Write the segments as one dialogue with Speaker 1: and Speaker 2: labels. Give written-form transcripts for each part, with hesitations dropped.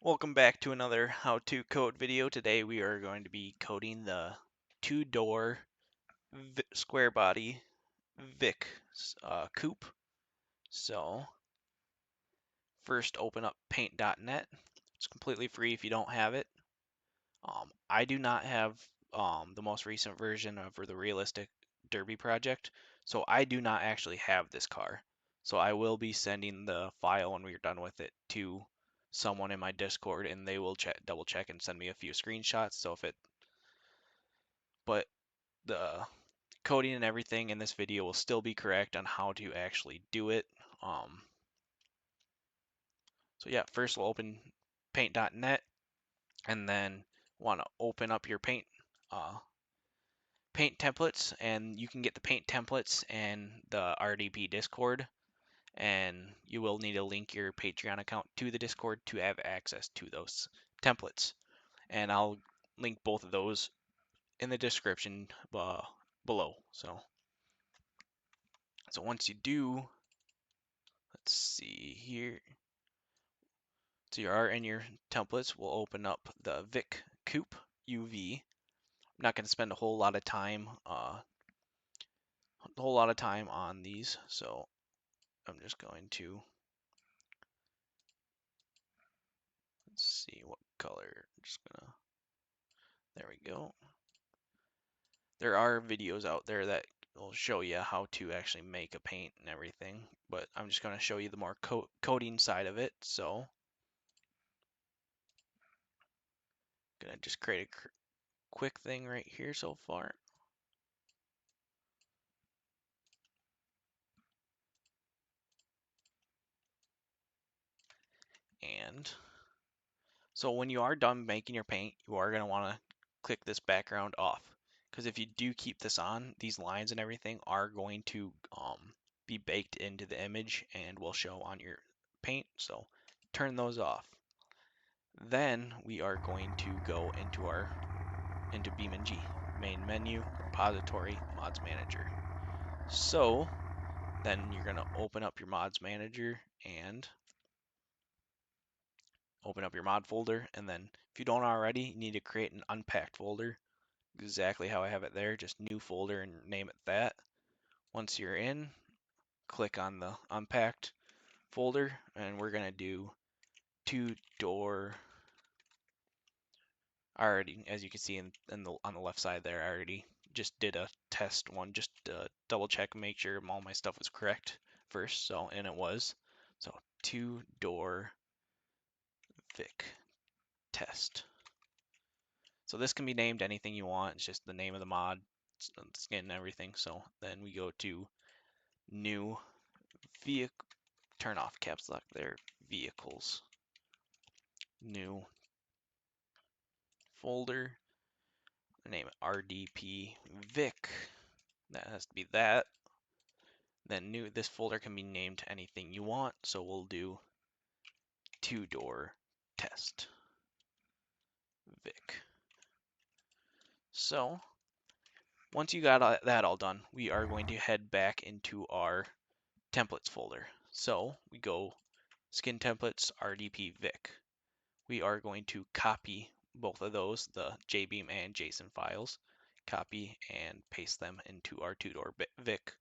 Speaker 1: Welcome back to another how-to code video. Today we are going to be coding the two-door square body Vic Coupe. So first open up paint.net. It's completely free if you don't have it. I do not have the most recent version of the realistic derby project, so I do not actually have this car. So I will be sending the file when we're done with it to someone in my Discord, and they will double check and send me a few screenshots. So but the coding and everything in this video will still be correct on how to actually do it. Um, so yeah, first we'll open paint.net, and then want to open up your paint templates, and you can get the paint templates and the RDP Discord, and you will need to link your Patreon account to the Discord to have access to those templates. And I'll link both of those in the description below. So once you do, let's see here. So you are in your templates. We'll open up the Vic Coupe UV. I'm not going to spend a whole lot of time on these, so I'm just going to, let's see what color. There we go. There are videos out there that will show you how to actually make a paint and everything, but I'm just going to show you the more coding side of it. So I'm going to just create a quick thing right here so far. And so when you are done making your paint, you are going to want to click this background off, because if you do keep this on, these lines and everything are going to be baked into the image and will show on your paint. So turn those off. Then we are going to go into BeamNG, main menu, repository, mods manager. So then you're going to open up your mods manager and open up your mod folder, and then if you don't already, you need to create an unpacked folder, exactly how I have it there, just new folder and name it that. Once you're in, click on the unpacked folder, and we're gonna do two-door. Already, as you can see on the left side there, I already just did a test one, just double check, make sure all my stuff was correct first. So, and it was. So two-door Vic test. So this can be named anything you want. It's just the name of the mod, skin, and everything. So then we go to new vehicle, turn off caps lock there, vehicles, new folder, name it RDP Vic. That has to be that. Then this folder can be named anything you want. So we'll do two-door test Vic. So once you got that all done, we are going to head back into our templates folder. So we go skin templates, RDP Vic. We are going to copy both of those, the JBeam and JSON files, copy and paste them into our two-door Vic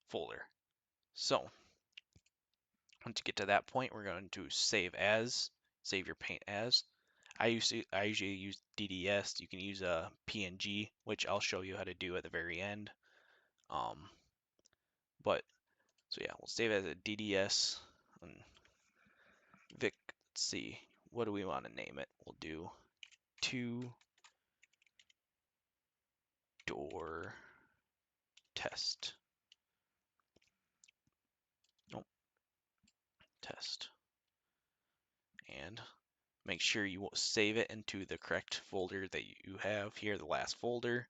Speaker 1: folder. So once you get to that point, we're going to save your paint as. I usually use DDS. You can use a PNG, which I'll show you how to do at the very end. But so yeah, we'll save it as a DDS. And Vic, let's see, what do we want to name it? We'll do two-door test. Nope, test. And make sure you save it into the correct folder that you have here, the last folder,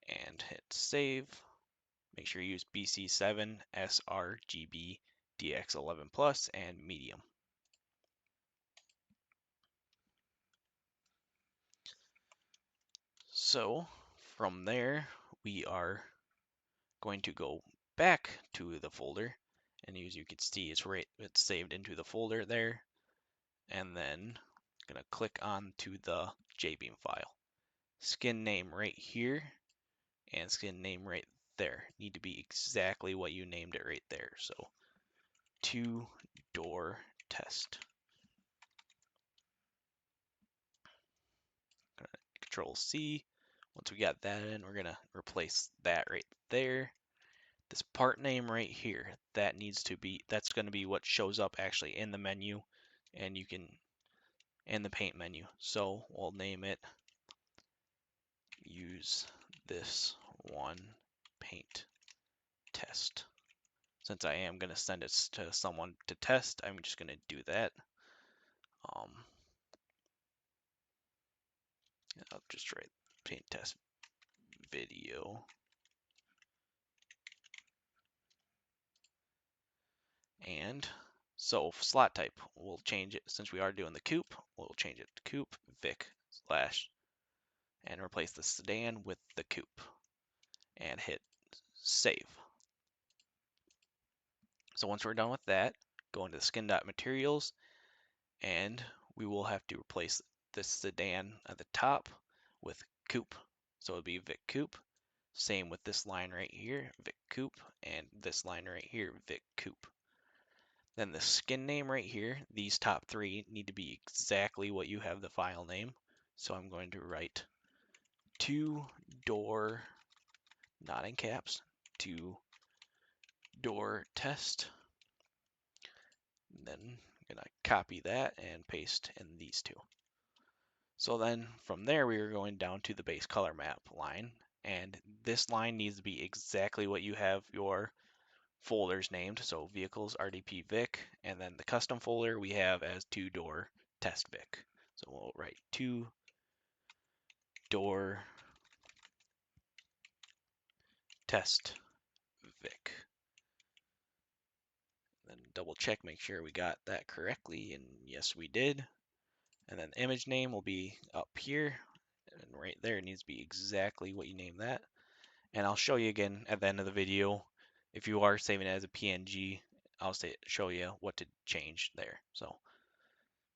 Speaker 1: and hit save. Make sure you use BC7, sRGB, DX11 Plus, and medium. So from there, we are going to go back to the folder and as you can see, it's saved into the folder there. And then I'm gonna click on to the JBeam file. Skin name right here and skin name right there need to be exactly what you named it right there. So 2-door test. Control C. Once we got that in, we're gonna replace that right there. This part name right here, that's gonna be what shows up actually in the menu, and in the paint menu. So we'll name it use this one paint test. Since I am gonna send it to someone to test, I'm just gonna do that. I'll just write paint test video. And so slot type, we'll change it since we are doing the coupe. We'll change it to coupe Vic slash and replace the sedan with the coupe and hit save. So once we're done with that, go into the skin.materials and we will have to replace this sedan at the top with coupe. So it'll be Vic Coupe. Same with this line right here, Vic Coupe, and this line right here, Vic Coupe. Then the skin name right here, these top three need to be exactly what you have the file name. So I'm going to write 2-door, not in caps, 2-door test. And then I'm going to copy that and paste in these two. So then from there, we are going down to the base color map line. And this line needs to be exactly what you have your folders named. So vehicles, RDP Vic, and then the custom folder we have as 2-door test Vic. So we'll write 2-door test Vic. Then double check, make sure we got that correctly, and yes we did. And then the image name will be up here, and right there it needs to be exactly what you name that. And I'll show you again at the end of the video. If you are saving it as a PNG, I'll show you what to change there. So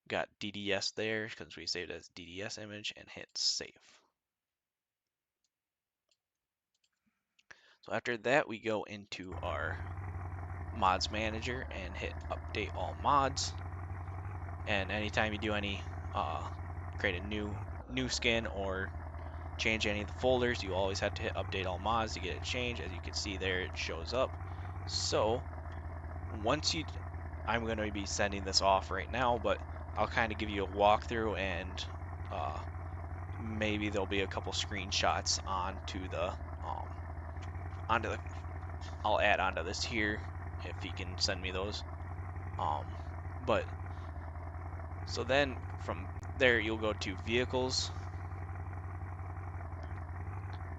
Speaker 1: got DDS there because we saved it as DDS image and hit save. So after that, we go into our mods manager and hit update all mods. And anytime you do any create a new skin or change any of the folders, you always have to hit update all mods to get it changed. As you can see there, it shows up. So I'm going to be sending this off right now, but I'll kind of give you a walkthrough and maybe there'll be a couple screenshots onto the I'll add onto this here if he can send me those. But so then from there you'll go to vehicles,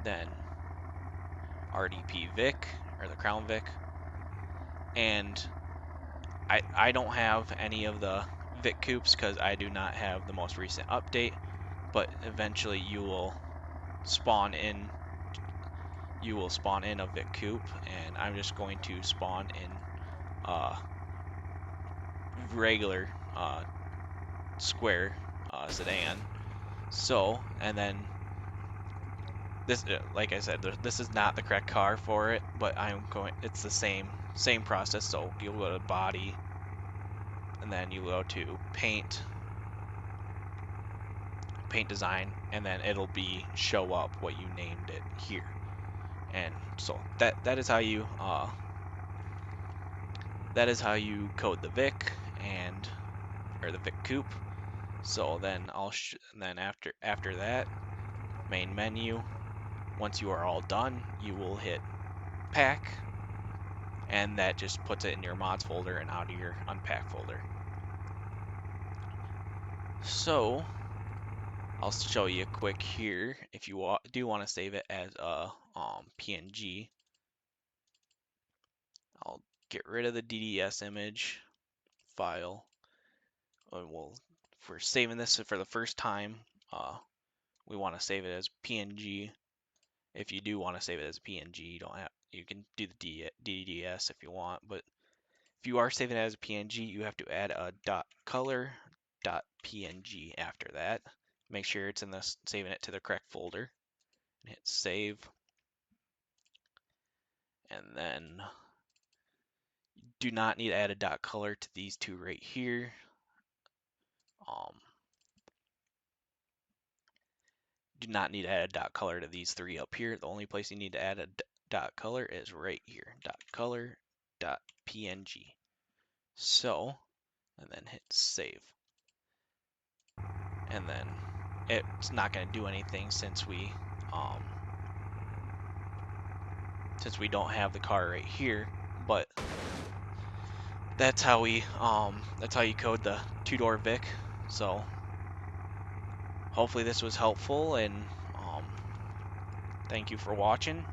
Speaker 1: then RDP Vic or the Crown Vic, and I don't have any of the Vic Coupes because I do not have the most recent update, but eventually you will spawn in a Vic Coupe, and I'm just going to spawn in regular square sedan. So, and then this, like I said, this is not the correct car for it, but it's the same process. So you'll go to body, and then you go to paint design, and then it'll show up what you named it here. And so that is how you code the Vic or the Vic Coupe. So then after that, main menu. Once you are all done, you will hit pack, and that just puts it in your mods folder and out of your unpack folder. So I'll show you quick here. If you do want to save it as a PNG, I'll get rid of the DDS image file. And if we're saving this for the first time, we want to save it as PNG. If you do want to save it as PNG, you can do the DDS if you want, but If you are saving it as a PNG, you have to add a .color.png after that. Make sure it's in the saving it to the correct folder. Hit save. And then do not need to add a .color to these two right here. Do not need to add a .color to these three up here. The only place you need to add a .color is right here. .color.png. So, and then hit save. And then it's not going to do anything since we don't have the car right here. But that's how you code the two-door Vic. So hopefully this was helpful, and thank you for watching.